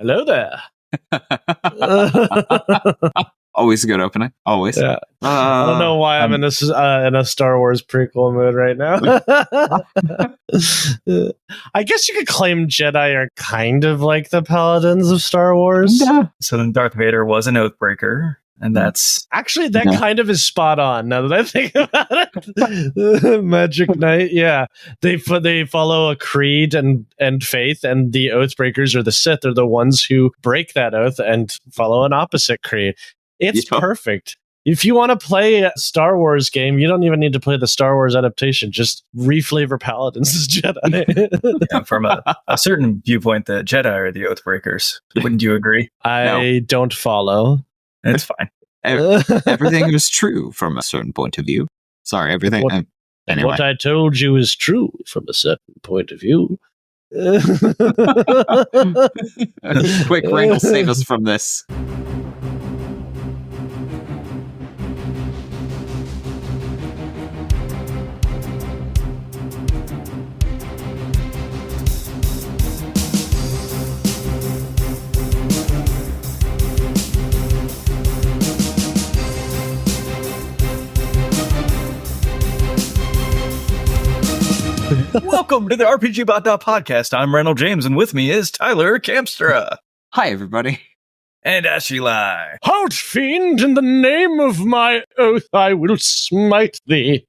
Hello there. Always a good opening. Always. Yeah. I don't know why I'm in this in a Star Wars prequel mood right now. I guess you could claim Jedi are kind of like the Paladins of Star Wars. Yeah. So then Darth Vader was an Oathbreaker, and that's actually that kind of is spot on. Now that I think about it, Magic Knight, yeah, they follow a creed and faith, and the Oathbreakers are the Sith. They're the ones who break that oath and follow an opposite creed. It's perfect. If you want to play a Star Wars game, you don't even need to play the Star Wars adaptation. Just reflavor Paladins as Jedi. Yeah, from a certain viewpoint, the Jedi are the Oathbreakers. Wouldn't you agree? I don't follow. It's fine. Everything is true from a certain point of view. Sorry, everything. Anyway. What I told you is true from a certain point of view. Quick, Randall, save us from this. Welcome to the RPGBOT.Podcast. I'm Randall James, and with me is Tyler Kamstra. Hi, everybody. And Ashley Lai. Halt, fiend! In the name of my oath, I will smite thee.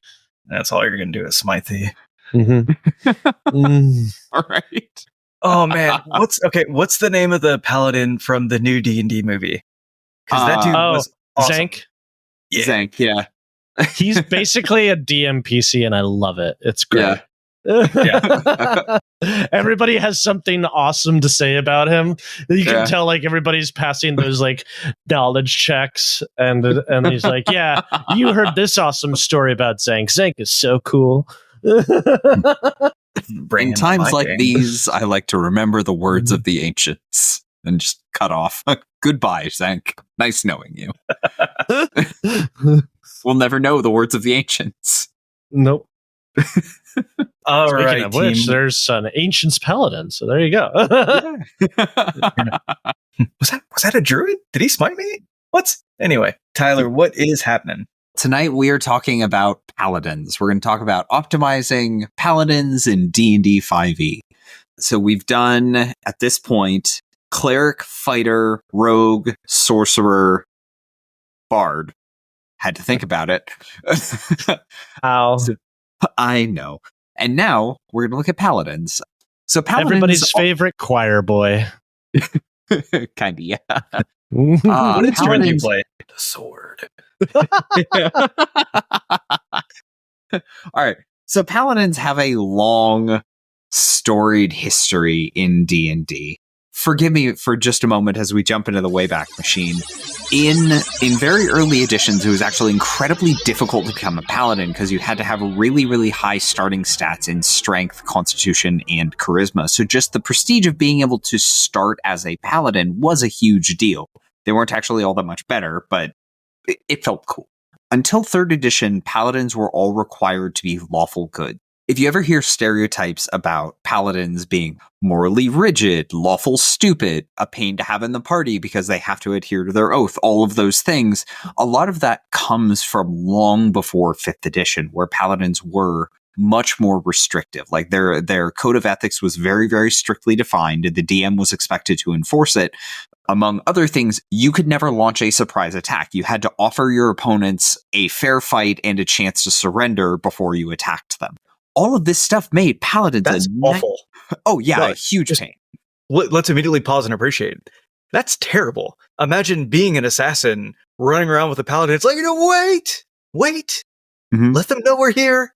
That's all you're going to do is smite thee. Mm-hmm. All right. Oh, man. What's the name of the Paladin from the new D&D movie? Because that dude was awesome. Zank? Yeah. Zank, yeah. He's basically a DM PC, and I love it. It's great. Yeah. Everybody has something awesome to say about him. You can tell, like, everybody's passing those like knowledge checks, and he's like, "Yeah, you heard this awesome story about Zank. Zank is so cool." In times like these, I like to remember the words of the ancients and just cut off. Goodbye, Zank. Nice knowing you. We'll never know the words of the ancients. Nope. All Speaking right, of which, there's an Ancients Paladin, so there you go. Was that a druid? Did he smite me? What? Anyway, Tyler, what is happening? Tonight we are talking about paladins. We're going to talk about optimizing paladins in D&D 5e. So we've done, at this point, cleric, fighter, rogue, sorcerer, bard. Had to think about it. How? I know. And now we're going to look at paladins. So paladins, everybody's favorite choir boy. Kind of, yeah. What instrument do you play? The sword. All right. So paladins have a long, storied history in D&D. Forgive me for just a moment as we jump into the Wayback Machine. In very early editions, it was actually incredibly difficult to become a paladin because you had to have really, really high starting stats in strength, constitution, and charisma. So just the prestige of being able to start as a paladin was a huge deal. They weren't actually all that much better, but it felt cool. Until 3rd edition, paladins were all required to be lawful good. If you ever hear stereotypes about paladins being morally rigid, lawful stupid, a pain to have in the party because they have to adhere to their oath, all of those things, a lot of that comes from long before 5th edition, where paladins were much more restrictive. Like their code of ethics was very, very strictly defined, and the DM was expected to enforce it. Among other things, you could never launch a surprise attack. You had to offer your opponents a fair fight and a chance to surrender before you attacked them. All of this stuff made paladins awful. Oh, yeah, a huge pain. Let's immediately pause and appreciate it. That's terrible. Imagine being an assassin, running around with a paladin. It's like, wait. Mm-hmm. Let them know we're here.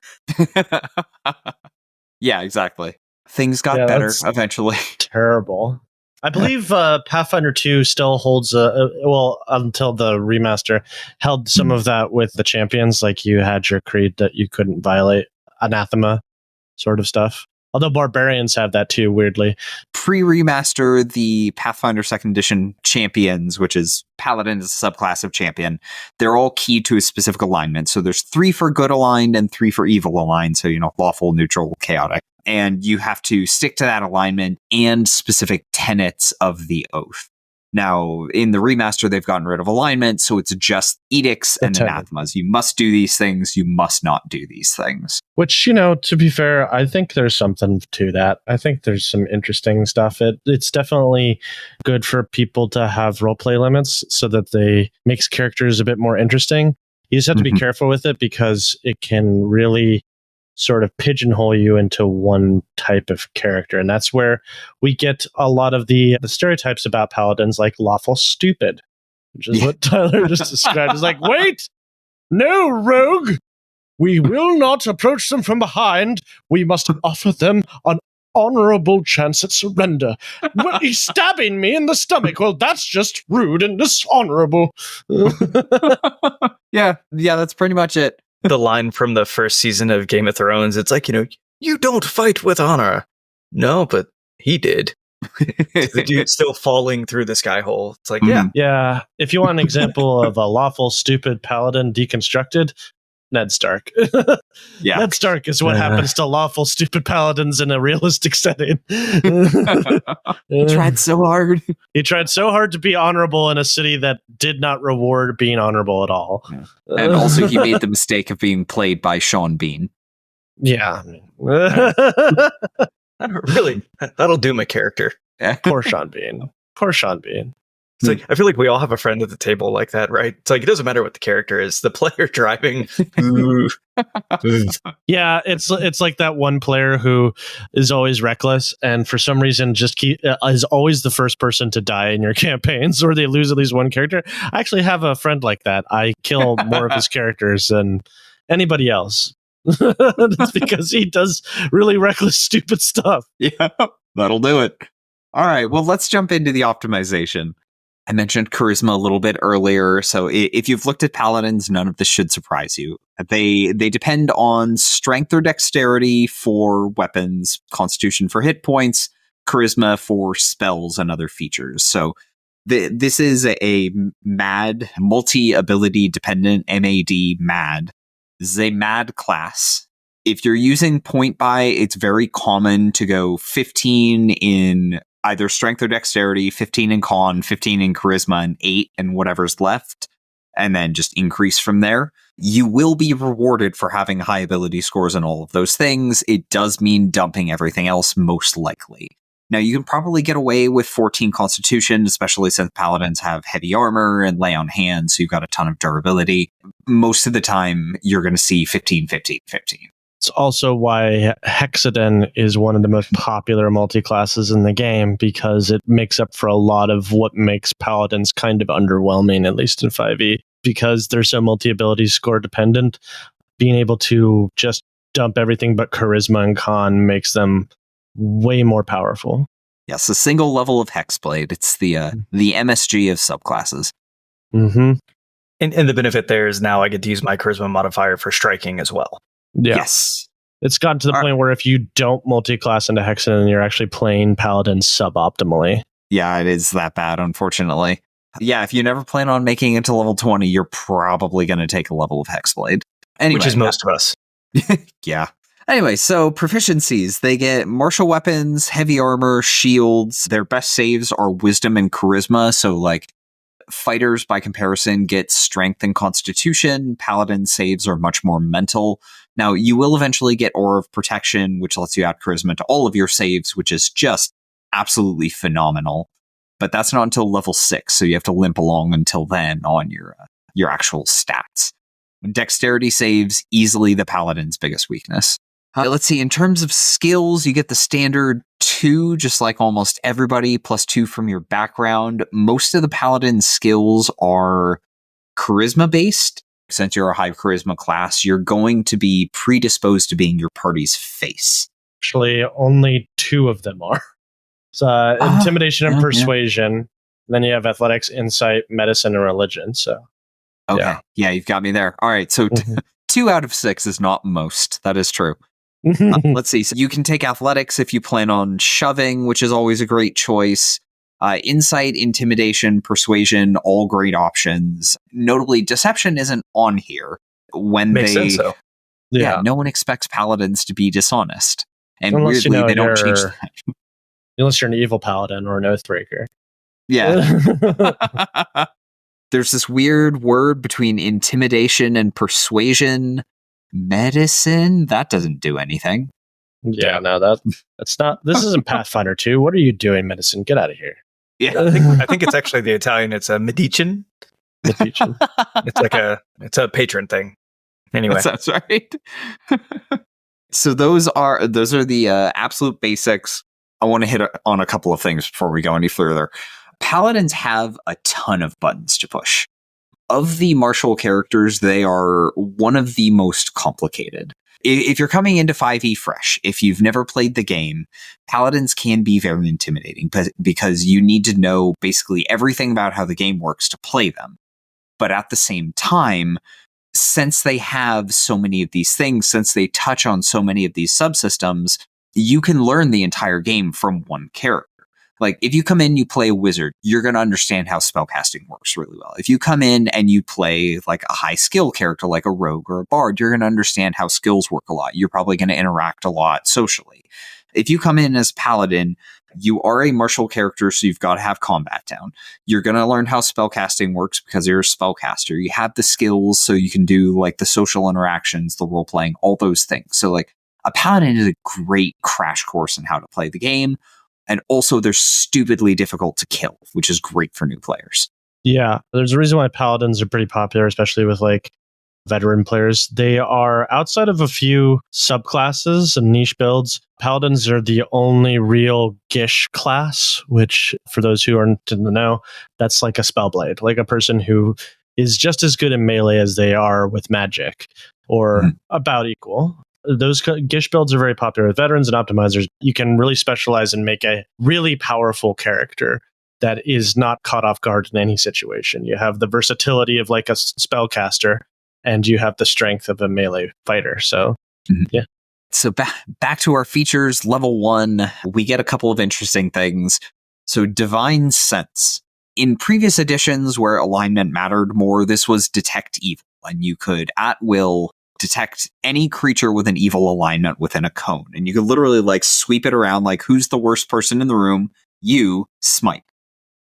Yeah, exactly. Things got better eventually. Terrible. I believe Pathfinder 2 still holds, until the remaster, held some of that with the champions. Like, you had your creed that you couldn't violate, anathema sort of stuff. Although barbarians have that too, weirdly. Pre-remaster, the Pathfinder 2nd Edition champions, which is Paladin is a subclass of champion, they're all keyed to a specific alignment. So there's 3 for good aligned and 3 for evil aligned. So, lawful, neutral, chaotic. And you have to stick to that alignment and specific tenets of the oath. Now, in the remaster, they've gotten rid of alignment, so it's just edicts and anathemas. You must do these things, you must not do these things. Which, to be fair, I think there's something to that. I think there's some interesting stuff. It's definitely good for people to have roleplay limits so that they makes characters a bit more interesting. You just have to be careful with it because it can really sort of pigeonhole you into one type of character. And that's where we get a lot of the stereotypes about paladins, like lawful stupid, which is what Tyler just described. It's like, wait, no, rogue, we will not approach them from behind. We must offer them an honorable chance at surrender. Well, he's stabbing me in the stomach. Well, that's just rude and dishonorable. Yeah, that's pretty much it. The line from the first season of Game of Thrones, it's like, you don't fight with honor. No, but he did. The dude's still falling through the sky hole. It's like, Yeah. If you want an example of a lawful, stupid paladin deconstructed, Ned Stark. Yeah. Ned Stark is what happens to lawful, stupid paladins in a realistic setting. He tried so hard. He tried so hard to be honorable in a city that did not reward being honorable at all. And also he made the mistake of being played by Sean Bean. Yeah. That'll do my character. Poor Sean Bean. It's like, I feel like we all have a friend at the table like that, right? It's like, it doesn't matter what the character is. The player driving. Yeah, it's like that one player who is always reckless and for some reason just is always the first person to die in your campaigns, or they lose at least one character. I actually have a friend like that. I kill more of his characters than anybody else. It's because he does really reckless, stupid stuff. Yeah, that'll do it. All right, well, let's jump into the optimization. I mentioned charisma a little bit earlier, so if you've looked at paladins, none of this should surprise you. They depend on strength or dexterity for weapons, constitution for hit points, charisma for spells and other features. So this is a MAD, multi-ability dependent, MAD, MAD. This is a MAD class. If you're using point buy, it's very common to go 15 in either strength or dexterity, 15 in con, 15 in charisma, and 8 and whatever's left, and then just increase from there. You will be rewarded for having high ability scores and all of those things. It does mean dumping everything else, most likely. Now, you can probably get away with 14 constitution, especially since paladins have heavy armor and lay on hands, so you've got a ton of durability. Most of the time, you're going to see 15, 15, 15. It's also why Hexaden is one of the most popular multi-classes in the game, because it makes up for a lot of what makes paladins kind of underwhelming, at least in 5e, because they're so multi-ability score dependent. Being able to just dump everything but charisma and con makes them way more powerful. Yes, a single level of Hexblade. It's the MSG of subclasses. Mm-hmm. And the benefit there is now I get to use my charisma modifier for striking as well. Yeah. Yes. It's gotten to the point where if you don't multi-class into Hexaden, you're actually playing Paladin suboptimally. Yeah, it is that bad, unfortunately. Yeah, if you never plan on making it to level 20, you're probably going to take a level of Hexblade. Anyway, which is most of us. Yeah. Anyway, so proficiencies. They get martial weapons, heavy armor, shields. Their best saves are wisdom and charisma, so like fighters, by comparison, get strength and constitution. Paladin saves are much more mental. Now, you will eventually get Aura of Protection, which lets you add charisma to all of your saves, which is just absolutely phenomenal. But that's not until level 6, so you have to limp along until then on your actual stats. Dexterity saves, easily the Paladin's biggest weakness. Let's see, in terms of skills, you get the standard 2, just like almost everybody, plus 2 from your background. Most of the Paladin's skills are charisma-based. Since you're a high charisma class, you're going to be predisposed to being your party's face. Actually, only 2 of them are. So, intimidation and persuasion. Yeah. Then you have athletics, insight, medicine, and religion. So, okay. Yeah, you've got me there. All right, so 2 out of 6 is not most. That is true. Let's see. So you can take athletics if you plan on shoving, which is always a great choice. Insight, intimidation, persuasion, all great options. Notably, deception isn't on here. Makes sense, though. Yeah, no one expects paladins to be dishonest. And Unless, weirdly, they don't change that. Unless you're an evil paladin or an oathbreaker. Yeah. There's this weird word between intimidation and persuasion. Medicine? That doesn't do anything. Yeah, no, that's not. This isn't Pathfinder 2. What are you doing, medicine? Get out of here. Yeah, I think it's actually the Italian. It's a medicin. Medicin. It's a patron thing. Anyway, that's right. So those are the absolute basics. I want to hit on a couple of things before we go any further. Paladins have a ton of buttons to push. Of the martial characters, they are one of the most complicated. If you're coming into 5e fresh, if you've never played the game, Paladins can be very intimidating because you need to know basically everything about how the game works to play them. But at the same time, since they have so many of these things, since they touch on so many of these subsystems, you can learn the entire game from one character. Like, if you come in, you play a wizard, you're going to understand how spellcasting works really well. If you come in and you play like a high skill character, like a rogue or a bard, you're going to understand how skills work a lot. You're probably going to interact a lot socially. If you come in as paladin, you are a martial character, so you've got to have combat down. You're going to learn how spellcasting works because you're a spellcaster. You have the skills, so you can do like the social interactions, the role playing, all those things. So like a paladin is a great crash course in how to play the game. And also, they're stupidly difficult to kill, which is great for new players. Yeah, there's a reason why paladins are pretty popular, especially with like veteran players. They are, outside of a few subclasses and niche builds, paladins are the only real Gish class, which for those who aren't in the know, that's like a spellblade, like a person who is just as good in melee as they are with magic, or about equal. Those Gish builds are very popular with veterans and optimizers. You can really specialize and make a really powerful character that is not caught off guard in any situation. You have the versatility of like a spellcaster, and you have the strength of a melee fighter. So, yeah. So back to our features. Level 1, we get a couple of interesting things. So Divine Sense. In previous editions where alignment mattered more, this was Detect Evil, and you could, at will, detect any creature with an evil alignment within a cone. And you could literally like sweep it around, like, who's the worst person in the room? You, smite.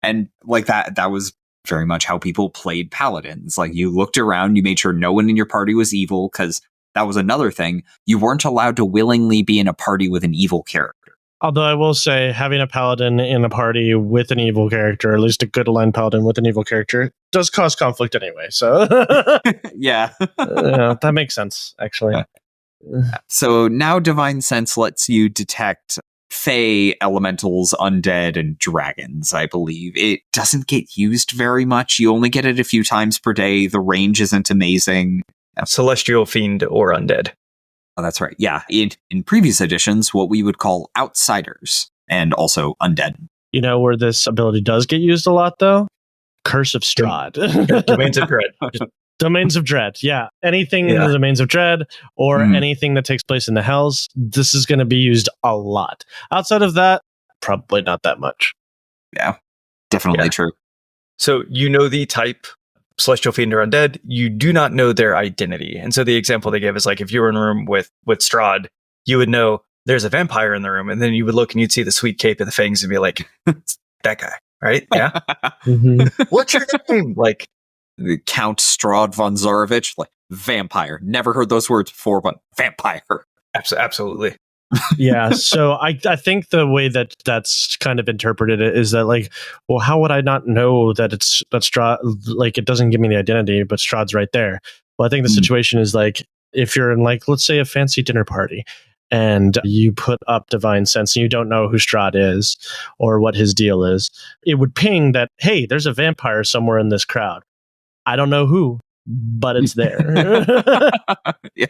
And like that was very much how people played paladins. Like, you looked around, you made sure no one in your party was evil, because that was another thing. You weren't allowed to willingly be in a party with an evil character. Although I will say, having a paladin in a party with an evil character, or at least a good aligned paladin with an evil character, does cause conflict anyway. So, yeah. That makes sense, actually. Yeah. So now Divine Sense lets you detect Fae, elementals, undead, and dragons, I believe. It doesn't get used very much. You only get it a few times per day. The range isn't amazing. Celestial Fiend or Undead. Oh, that's right. Yeah. In previous editions, what we would call outsiders and also undead. You know where this ability does get used a lot, though? Curse of Strahd. Domains of Dread. Domains of Dread. Yeah. Anything in the Domains of Dread or anything that takes place in the Hells, this is going to be used a lot. Outside of that, probably not that much. Yeah. Definitely true. So you know the type, Celestial Fiend or Undead, you do not know their identity. And so the example they give is like, if you were in a room with Strahd, you would know there's a vampire in the room, and then you would look and you'd see the sweet cape and the fangs and be like, that guy, right? Yeah. What's your name? Like, Count Strahd von Zarovich, like, vampire. Never heard those words before, but vampire. Absolutely. Yeah, so I think the way that's kind of interpreted it is that, like, well, how would I not know that Strahd? Like, it doesn't give me the identity, but Strahd's right there. Well, I think the situation is like, if you're in, like, let's say a fancy dinner party, and you put up Divine Sense and you don't know who Strahd is or what his deal is, it would ping that, hey, there's a vampire somewhere in this crowd. I don't know who, but it's there. Yeah.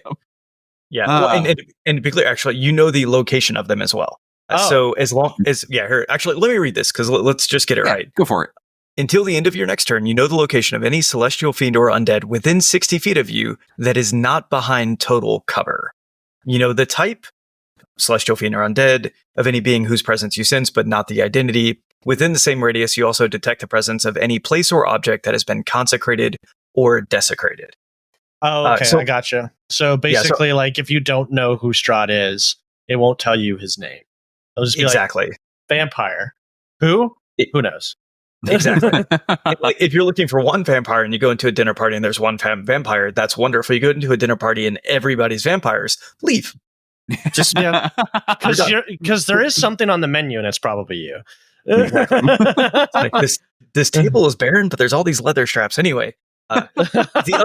Yeah, well, and to be clear, actually, you know the location of them as well. So as long as, here, actually, let me read this, because let's just get it right. Go for it. Until the end of your next turn, you know the location of any celestial fiend or undead within 60 feet of you that is not behind total cover. You know the type, celestial fiend or undead, of any being whose presence you sense, but not the identity. Within the same radius, you also detect the presence of any place or object that has been consecrated or desecrated. Oh, okay, I gotcha. So basically, like, if you don't know who Strahd is, it won't tell you his name. It'll just be exactly. Like, vampire. Who? Who knows? Exactly. Like, if you're looking for one vampire and you go into a dinner party and there's one vampire, that's wonderful. You go into a dinner party and everybody's vampires, leave. Just because there is something on the menu and it's probably you. Like, this table is barren, but there's all these leather straps anyway. The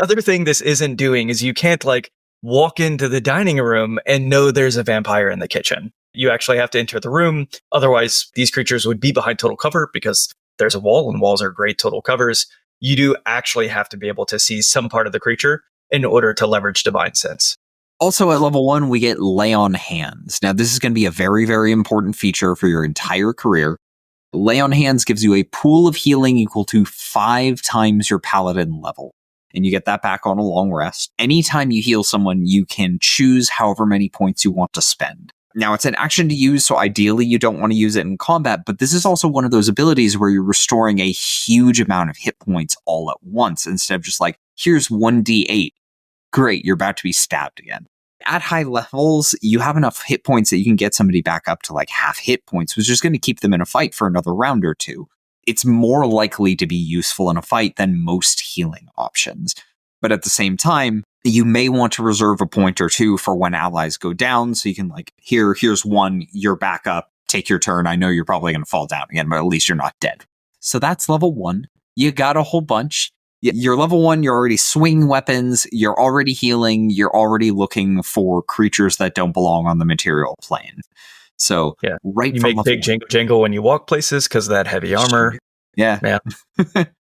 other thing this isn't doing is you can't like walk into the dining room and know there's a vampire in the kitchen. You actually have to enter the room. Otherwise, these creatures would be behind total cover because there's a wall and walls are great total covers. You do actually have to be able to see some part of the creature in order to leverage divine sense. Also at level 1, we get Lay on Hands. Now, this is going to be a very, very important feature for your entire career. Lay on Hands gives you a pool of healing equal to 5 times your paladin level. And you get that back on a long rest. Anytime you heal someone, you can choose however many points you want to spend. Now, it's an action to use, so ideally you don't want to use it in combat, but this is also one of those abilities where you're restoring a huge amount of hit points all at once, instead of just like, here's 1d8. Great, you're about to be stabbed again. At high levels, you have enough hit points that you can get somebody back up to like half hit points, which is going to keep them in a fight for another round or two. It's more likely to be useful in a fight than most healing options. But at the same time, you may want to reserve a point or two for when allies go down, so you can like, here's one, you're back up, take your turn. I know you're probably going to fall down again, but at least you're not dead. So that's level 1. You got a whole bunch. You're level 1, you're already swinging weapons, you're already healing, you're already looking for creatures that don't belong on the material plane. So, yeah, right you from make big jingle when you walk places because of that heavy armor. Yeah.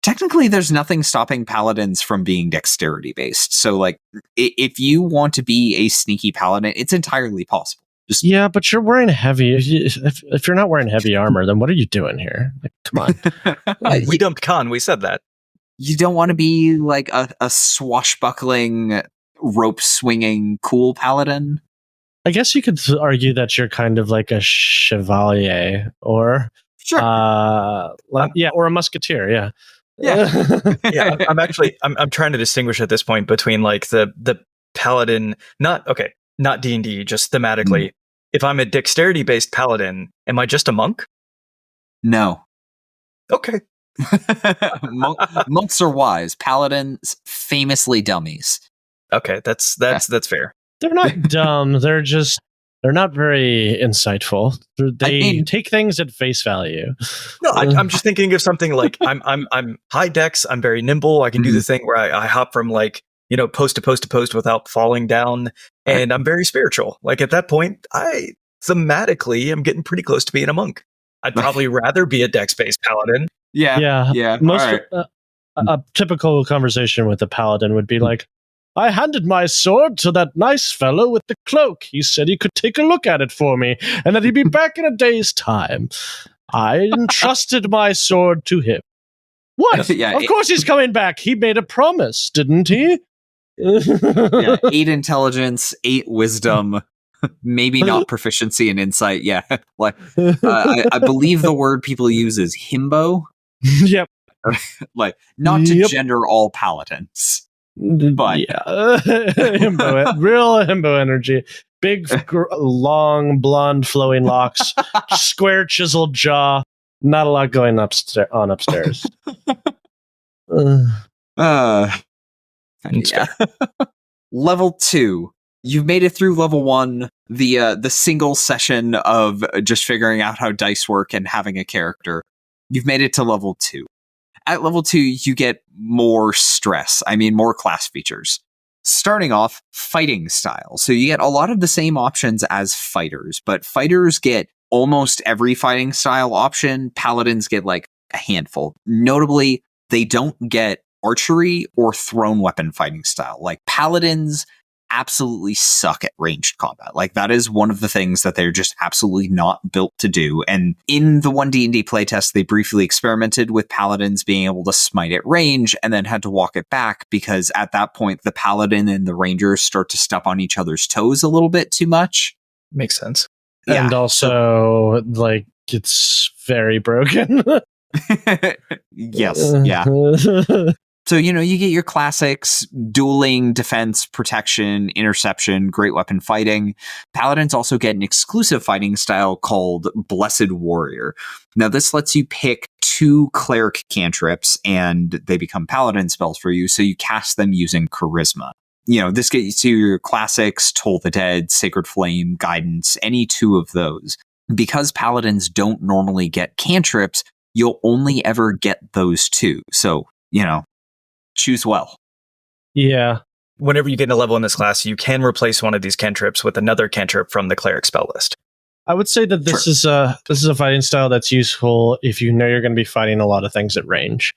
Technically, there's nothing stopping paladins from being dexterity based. So, like, if you want to be a sneaky paladin, it's entirely possible. Yeah, but you're wearing heavy. If you're not wearing heavy armor, then what are you doing here? Like, come on. We dumped Khan. We said that. You don't want to be like a swashbuckling, rope swinging, cool paladin. I guess you could argue that you're kind of like a chevalier, or sure, or a musketeer. Yeah. Yeah. I'm trying to distinguish at this point between like the paladin, not D&D, just thematically. If I'm a dexterity based paladin, am I just a monk? No. Okay. Monks are wise. Paladins famously dummies. Okay, that's fair. They're not dumb. They're not very insightful. They take things at face value. No, I'm just thinking of something like I'm high dex. I'm very nimble. I can do the thing where I hop from like, you know, post to post to post without falling down, and I'm very spiritual. Like at that point, I thematically am getting pretty close to being a monk. I'd probably rather be a dex-based paladin. Yeah. Most a typical conversation with a paladin would be like, I handed my sword to that nice fellow with the cloak. He said he could take a look at it for me and that he'd be back in a day's time. I entrusted my sword to him. What? Of course he's coming back. He made a promise, didn't he? 8 intelligence, 8 wisdom. Maybe not proficiency and insight. Yeah. Like, I believe the word people use is himbo. Yep. Like, not to gender all paladins. But yeah. Real himbo energy. Big, long, blonde, flowing locks, square, chiseled jaw. Not a lot going upstairs. Yeah. Level 2. You've made it through level 1, the single session of just figuring out how dice work and having a character. You've made it to level 2. At level 2, you get more stress. I mean, more class features. Starting off, fighting style. So you get a lot of the same options as fighters, but fighters get almost every fighting style option. Paladins get like a handful. Notably, they don't get archery or thrown weapon fighting style. Like paladins absolutely suck at ranged combat. Like, that is one of the things that they're just absolutely not built to do. And in the one D&D playtest, they briefly experimented with paladins being able to smite at range and then had to walk it back because at that point, the paladin and the rangers start to step on each other's toes a little bit too much. Makes sense. And also, like, it's very broken. Yes, yeah. So, you get your classics: dueling, defense, protection, interception, great weapon fighting. Paladins also get an exclusive fighting style called Blessed Warrior. Now, this lets you pick 2 cleric cantrips, and they become paladin spells for you, so you cast them using charisma. This gets you your classics: Toll the Dead, Sacred Flame, Guidance, any 2 of those. Because paladins don't normally get cantrips, you'll only ever get those 2. So, choose well. Yeah. Whenever you get a level in this class, you can replace one of these cantrips with another cantrip from the cleric spell list. I would say that this is a fighting style that's useful if you know you're going to be fighting a lot of things at range,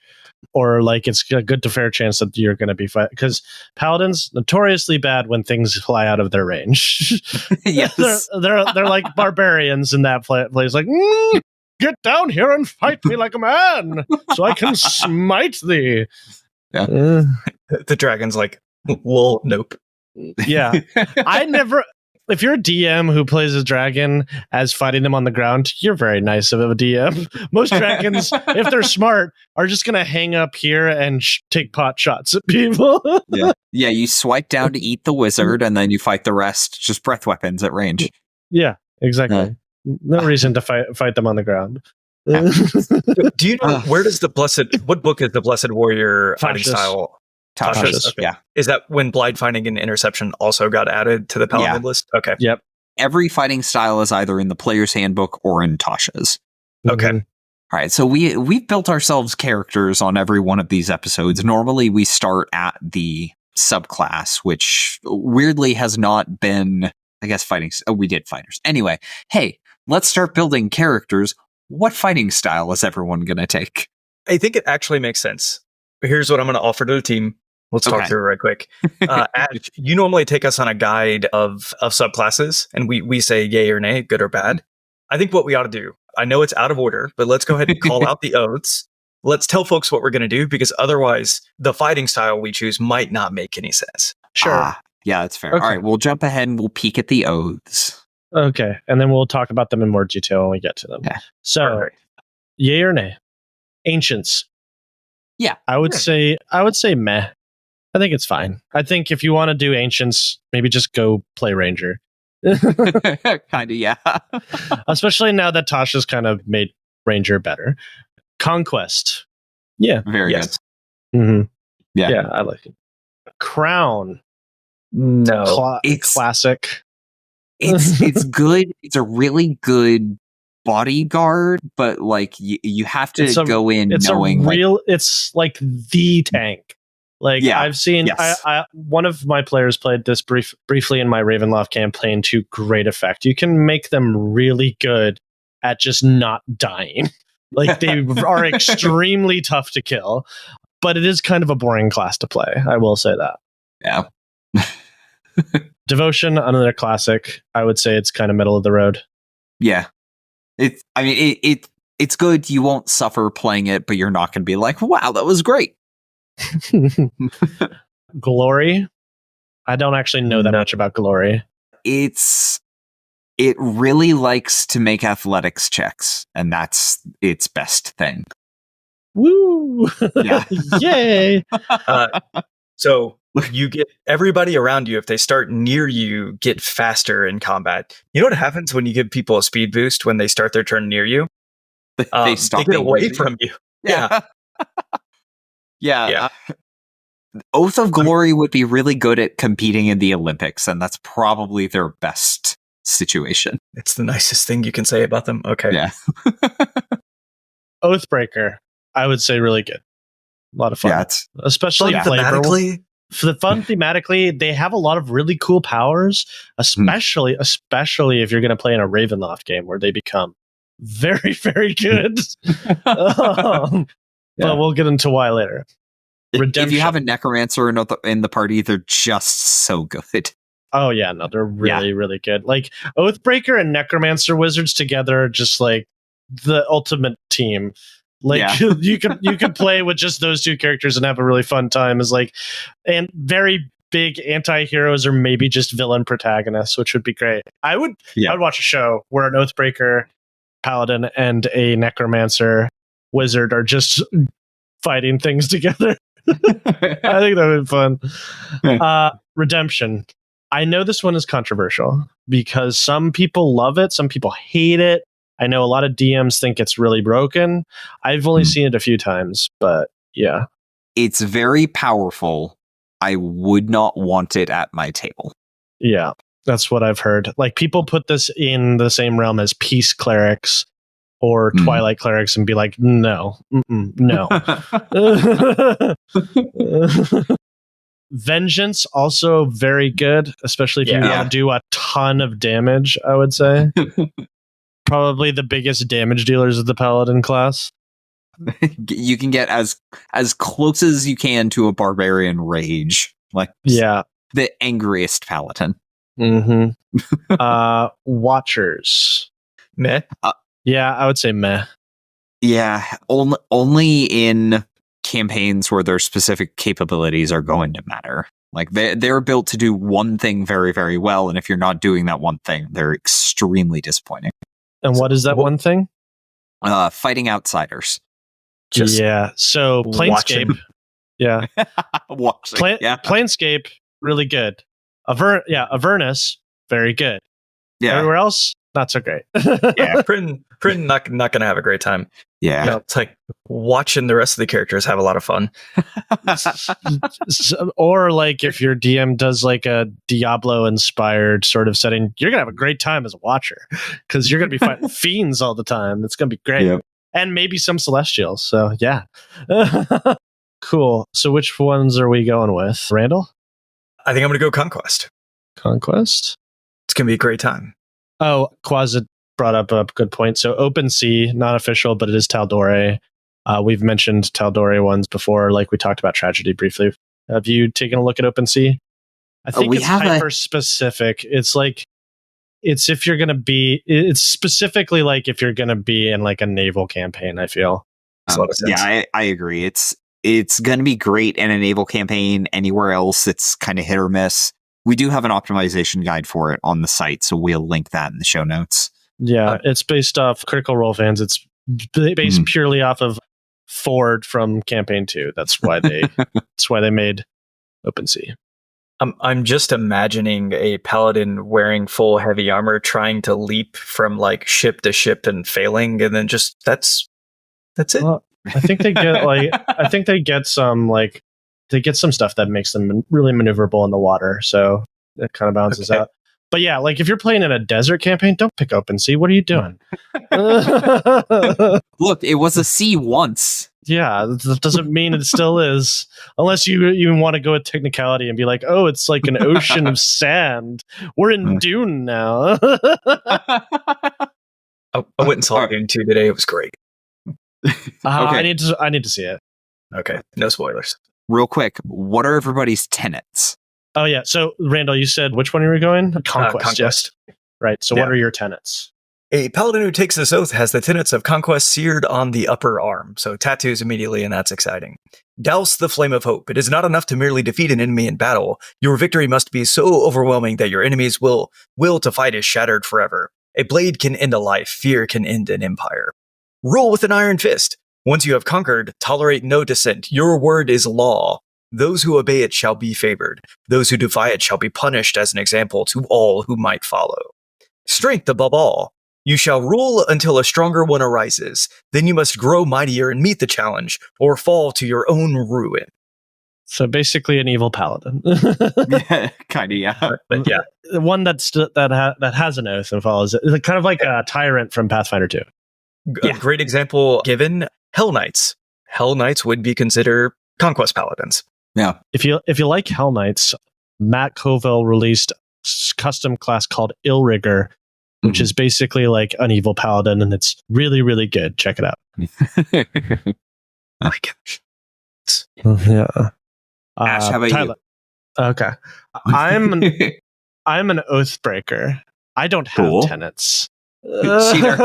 or like it's a good to fair chance that you're going to be fighting, because paladins notoriously bad when things fly out of their range. Yes, they're like barbarians in that place. Like, get down here and fight me like a man, so I can smite thee. Yeah. The dragon's like, well, nope. Yeah. If you're a DM who plays a dragon as fighting them on the ground, you're very nice of a DM. Most dragons, if they're smart, are just going to hang up here and take pot shots at people. Yeah, you swipe down to eat the wizard, and then you fight the rest, just breath weapons at range. Yeah, exactly. No reason to fight them on the ground. Do you know what book is the Blessed Warrior fighting style? Tasha's, okay. Yeah. Is that when blind fighting and interception also got added to the paladin list? Okay. Yep. Every fighting style is either in the player's handbook or in Tasha's. Okay. All right, so we've built ourselves characters on every one of these episodes. Normally, we start at the subclass, which weirdly has not been, I guess, fighting. Oh, we did fighters. Anyway, hey, let's start building characters. What fighting style is everyone going to take? I think it actually makes sense. Here's what I'm going to offer to the team. Let's talk through it right quick. Ash, you normally take us on a guide of subclasses, and we say yay or nay, good or bad. I think what we ought to do, I know it's out of order, but let's go ahead and call out the oaths. Let's tell folks what we're going to do, because otherwise the fighting style we choose might not make any sense. Sure. Yeah, that's fair. Okay. All right, we'll jump ahead and we'll peek at the oaths. Okay, and then we'll talk about them in more detail when we get to them. Yeah. So, yay or nay? Ancients. Yeah, I would say meh. I think it's fine. I think if you want to do ancients, maybe just go play ranger. Kind of, yeah. Especially now that Tasha's kind of made ranger better. Conquest. Yeah. Very good. Mm-hmm. Yeah, I like it. Crown. No. It's classic. It's good. It's a really good bodyguard, but like you have to go in knowing it's like the tank. Like I've seen, I one of my players played this briefly in my Ravenloft campaign to great effect. You can make them really good at just not dying. Like they are extremely tough to kill, but it is kind of a boring class to play. I will say that. Yeah. Devotion, another classic. I would say it's kind of middle of the road. Yeah. It's good. You won't suffer playing it, but you're not going to be like, wow, that was great. Glory. I don't actually know that much about Glory. It really likes to make athletics checks, and that's its best thing. Woo! Yeah. Yay! So you get everybody around you, if they start near you, get faster in combat. You know what happens when you give people a speed boost when they start their turn near you? They stop. They get away from you. Yeah. Yeah. Oath of Glory would be really good at competing in the Olympics, and that's probably their best situation. It's the nicest thing you can say about them. Okay. Yeah. Oathbreaker, I would say really good. A lot of fun. Yeah, especially thematically. For the fun thematically, they have a lot of really cool powers, especially if you're going to play in a Ravenloft game where they become very, very good. But we'll get into why later. Redemption. If you have a necromancer in the party, they're just so good. Oh yeah, no, they're really good. Like Oathbreaker and Necromancer wizards together are just like the ultimate team. Like you could play with just those two characters and have a really fun time. Is like, and very big anti-heroes or maybe just villain protagonists, which would be great. I would watch a show where an Oathbreaker, Paladin, and a Necromancer wizard are just fighting things together. I think that would be fun. Redemption. I know this one is controversial because some people love it, some people hate it. I know a lot of DMs think it's really broken. I've only seen it a few times, but yeah. It's very powerful. I would not want it at my table. Yeah, that's what I've heard. Like people put this in the same realm as Peace Clerics or Twilight Clerics and be like, no. Vengeance, also very good, especially if you want to do a ton of damage, I would say. Probably the biggest damage dealers of the Paladin class. You can get as close as you can to a barbarian rage. Like the angriest Paladin. Watchers. Meh? Yeah, I would say meh. Yeah, only in campaigns where their specific capabilities are going to matter. Like they're built to do one thing very, very well, and if you're not doing that one thing, they're extremely disappointing. And what is that one thing? Fighting outsiders. So Planescape. Yeah. Planescape, really good. Avernus, very good. Yeah. Everywhere else, not so great. Prin not gonna have a great time. Yeah. It's like watching the rest of the characters have a lot of fun. Or like if your DM does like a Diablo inspired sort of setting, you're gonna have a great time as a watcher because you're gonna be fighting fiends all the time. It's gonna be great. Yep. And maybe some celestials. So yeah. Cool. So which ones are we going with? Randall? I think I'm gonna go Conquest. Conquest? It's gonna be a great time. Oh, Quasit brought up a good point. So OpenSea, not official, but it is Tal'Dorei. We've mentioned Tal'Dorei ones before, like we talked about Tragedy briefly. Have you taken a look at OpenSea? I think it's hyper specific. It's like, it's if you're going to be, it's specifically like if you're going to be in like a naval campaign, I feel. Yeah, I agree. It's going to be great in a naval campaign. Anywhere else, it's kind of hit or miss. We do have an optimization guide for it on the site, so we'll link that in the show notes. Yeah, it's based off Critical Role fans. It's based purely off of Ford from Campaign 2. That's why they made OpenSea. I'm just imagining a paladin wearing full heavy armor trying to leap from like ship to ship and failing, and then just that's it. Well, I think they get some stuff that makes them really maneuverable in the water, so it kind of balances out. But yeah, like if you're playing in a desert campaign, don't pick OpenSea. What are you doing? Look, it was a sea once. Yeah, that doesn't mean it still is. Unless you even want to go with technicality and be like, oh, it's like an ocean of sand. We're in Dune now. I went and saw Dune 2 today. It was great. I need to see it. Okay, no spoilers. Real quick, what are everybody's tenets? Oh yeah, so Randall, you said which one are we going? Conquest. Yes. Right. So what are your tenets? A paladin who takes this oath has the tenets of conquest seared on the upper arm, so tattoos immediately, and that's exciting. Douse the flame of hope. It is not enough to merely defeat an enemy in battle. Your victory must be so overwhelming that your enemy's will to fight is shattered forever. A blade can end a life. Fear can end an empire. Rule with an iron fist. Once you have conquered, tolerate no dissent. Your word is law. Those who obey it shall be favored. Those who defy it shall be punished as an example to all who might follow. Strength above all. You shall rule until a stronger one arises. Then you must grow mightier and meet the challenge, or fall to your own ruin. So basically an evil paladin. Yeah, kind of, yeah. But yeah. One that has an oath and follows it. It's kind of like a tyrant from Pathfinder 2. A great example given, Hell Knights. Hell Knights would be considered conquest paladins. Yeah. If you like Hell Knights, Matt Covell released a custom class called Illrigger, which is basically like an evil paladin, and it's really, really good. Check it out. Oh my gosh. Yeah. Ash, how about Tyler. you? Okay. I'm an Oathbreaker. I don't have Cool. tenets. Cheater.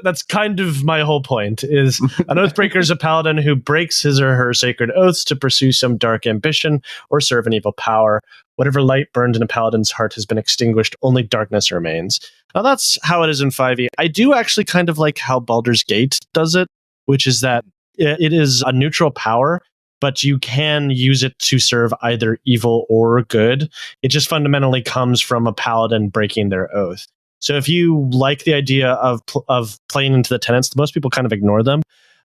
That's kind of my whole point, is an Oathbreaker is a paladin who breaks his or her sacred oaths to pursue some dark ambition or serve an evil power. Whatever light burned in a paladin's heart has been extinguished, only darkness remains. Now that's how it is in 5e. I do actually kind of like how Baldur's Gate does it, which is that it is a neutral power, but you can use it to serve either evil or good. It just fundamentally comes from a paladin breaking their oath. So if you like the idea of playing into the tenets, most people kind of ignore them.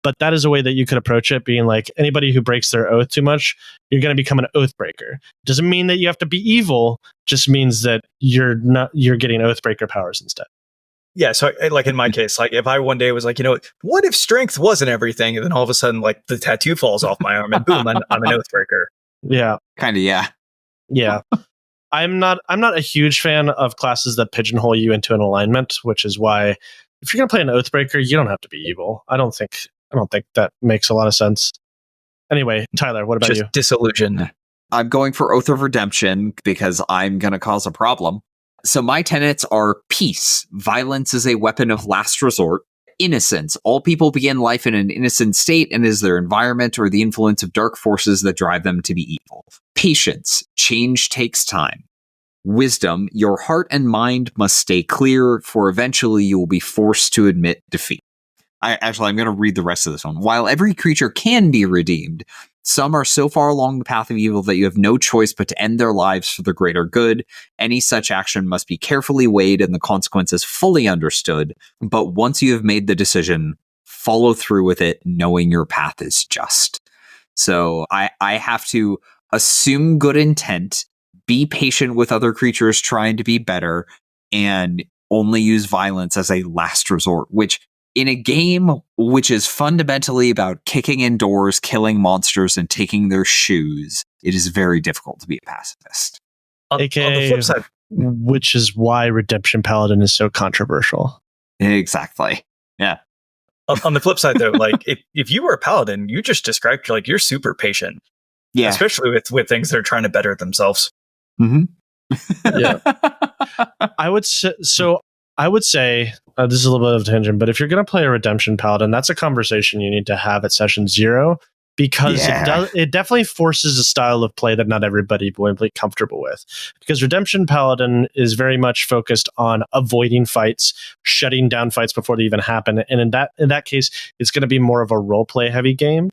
But that is a way that you could approach it, being like, anybody who breaks their oath too much, you're going to become an Oathbreaker. Doesn't mean that you have to be evil, just means that you're getting Oathbreaker powers instead. Yeah, so like in my case, like if I one day was like, what if strength wasn't everything, and then all of a sudden like the tattoo falls off my arm and boom, I'm an Oathbreaker. Yeah, kind of. Yeah. I'm not a huge fan of classes that pigeonhole you into an alignment, which is why if you're gonna play an Oathbreaker, you don't have to be evil. I don't think that makes a lot of sense. Anyway, Tyler, what about Just you? Disillusion. I'm going for Oath of Redemption because I'm going to cause a problem. So my tenets are peace. Violence is a weapon of last resort. Innocence. All people begin life in an innocent state, and it is their environment or the influence of dark forces that drive them to be evil. Patience. Change takes time. Wisdom. Your heart and mind must stay clear, for eventually you will be forced to admit defeat. I'm going to read the rest of this one. While every creature can be redeemed, some are so far along the path of evil that you have no choice but to end their lives for the greater good. Any such action must be carefully weighed and the consequences fully understood. But once you have made the decision, follow through with it, knowing your path is just. So I have to assume good intent, be patient with other creatures trying to be better, and only use violence as a last resort, which in a game which is fundamentally about kicking in doors, killing monsters, and taking their shoes, it is very difficult to be a pacifist. On the flip side, which is why Redemption Paladin is so controversial. Exactly. Yeah. On the flip side, though, like if you were a paladin, you just described you're super patient. Yeah. Especially with things that are trying to better themselves. Mm-hmm. Yeah. I would say this is a little bit of a tangent, but if you're going to play a Redemption Paladin, that's a conversation you need to have at session 0, because it definitely forces a style of play that not everybody will be comfortable with. Because Redemption Paladin is very much focused on avoiding fights, shutting down fights before they even happen, and in that case, it's going to be more of a role play heavy game.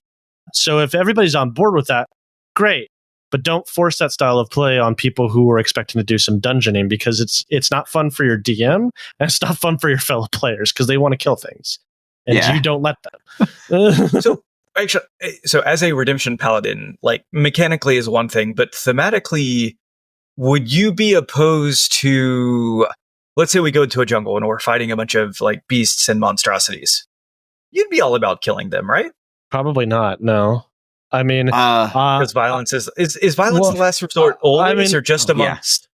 So if everybody's on board with that, great. But don't force that style of play on people who are expecting to do some dungeoning, because it's not fun for your DM and it's not fun for your fellow players because they want to kill things and you don't let them. So as a Redemption Paladin, like mechanically is one thing, but thematically, would you be opposed to, let's say we go into a jungle and we're fighting a bunch of like beasts and monstrosities? You'd be all about killing them, right? Probably not. No. I mean, because violence is violence the last resort always, or just amongst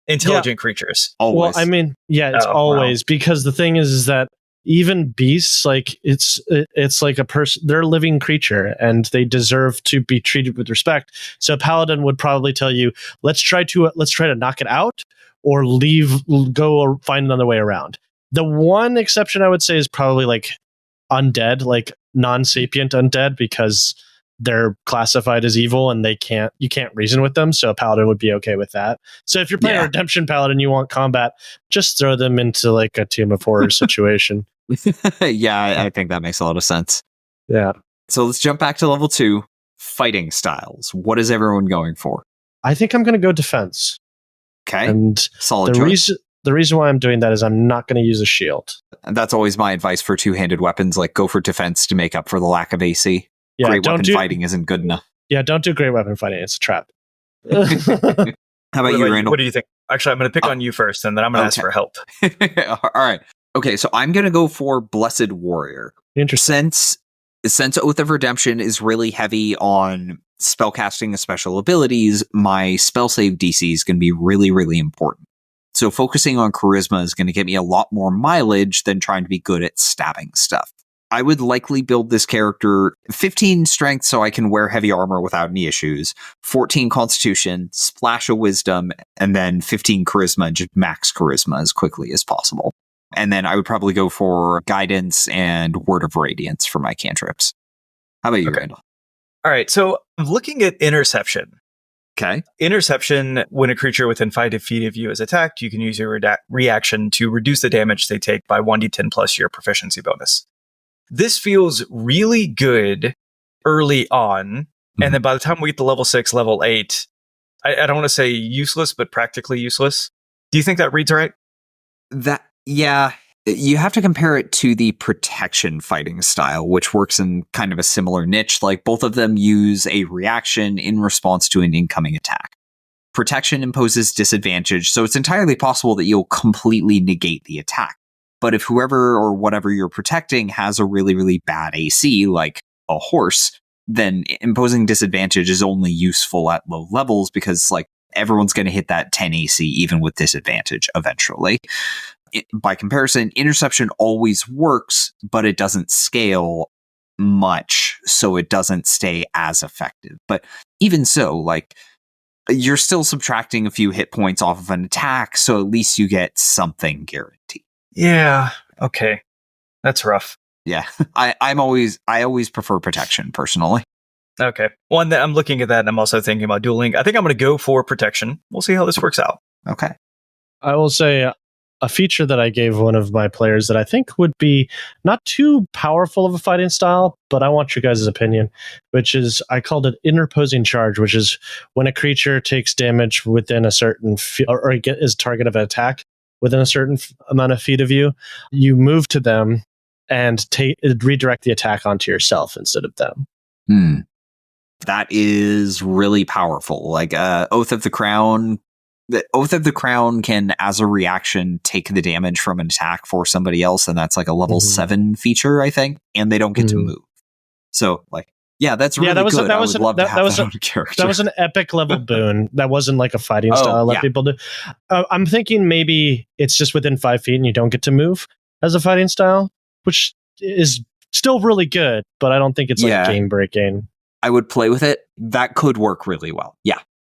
intelligent creatures? Always. Well, I mean, it's always, because the thing is that even beasts, like it's like a person, they're a living creature and they deserve to be treated with respect. So a paladin would probably tell you, let's try to knock it out or go or find another way around. The one exception I would say is probably like undead, like non-sapient undead, because they're classified as evil and you can't reason with them. So a paladin would be okay with that. So if you're playing a Redemption Paladin, you want combat, just throw them into like a Tomb of Horrors situation. I think that makes a lot of sense. Yeah. So let's jump back to level 2, fighting styles. What is everyone going for? I think I'm going to go defense. Okay. And solid choice. The reason why I'm doing that is I'm not going to use a shield. And that's always my advice for two-handed weapons, like go for defense to make up for the lack of AC. Yeah, great weapon fighting isn't good enough. Yeah, don't do great weapon fighting. It's a trap. How about you, Randall? What do you think? Actually, I'm going to pick on you first, and then I'm going to ask for help. All right. Okay, so I'm going to go for Blessed Warrior. Interesting. Since Oath of Redemption is really heavy on spellcasting and special abilities, my spell save DC is going to be really, really important. So focusing on charisma is going to get me a lot more mileage than trying to be good at stabbing stuff. I would likely build this character 15 strength so I can wear heavy armor without any issues, 14 constitution, splash of wisdom, and then 15 charisma, just max charisma as quickly as possible. And then I would probably go for guidance and word of radiance for my cantrips. How about you, Randall? All right, so I'm looking at interception. Okay. Interception, when a creature within 5 feet of you is attacked, you can use your reaction to reduce the damage they take by 1d10 plus your proficiency bonus. This feels really good early on, and then by the time we get to level 6, level 8, I don't want to say useless, but practically useless. Do you think that reads right? Yeah, you have to compare it to the protection fighting style, which works in kind of a similar niche. Like both of them use a reaction in response to an incoming attack. Protection imposes disadvantage, so it's entirely possible that you'll completely negate the attack. But if whoever or whatever you're protecting has a really, really bad AC, like a horse, then imposing disadvantage is only useful at low levels because like everyone's going to hit that 10 AC even with disadvantage eventually. By comparison, interception always works, but it doesn't scale much, so it doesn't stay as effective. But even so, like, you're still subtracting a few hit points off of an attack, so at least you get something guaranteed. Yeah. Okay. That's rough. Yeah. I always prefer protection personally. Okay. One that I'm looking at that and I'm also thinking about dueling. I think I'm going to go for protection. We'll see how this works out. Okay. I will say a feature that I gave one of my players that I think would be not too powerful of a fighting style, but I want your guys' opinion, which is I called it interposing charge, which is when a creature takes damage within a certain or is target of an attack within a certain amount of feet of you, you move to them and redirect the attack onto yourself instead of them. That is really powerful. Like Oath of the Crown. The Oath of the Crown can, as a reaction, take the damage from an attack for somebody else, and that's like a level 7 feature, I think, and they don't get to move. So, like, yeah, that's really good. I would love to have that on a character. That was an epic level boon. That wasn't like a fighting style I let people do. I'm thinking maybe it's just within 5 feet and you don't get to move as a fighting style, which is still really good, but I don't think it's like game breaking. I would play with it. That could work really well. Yeah.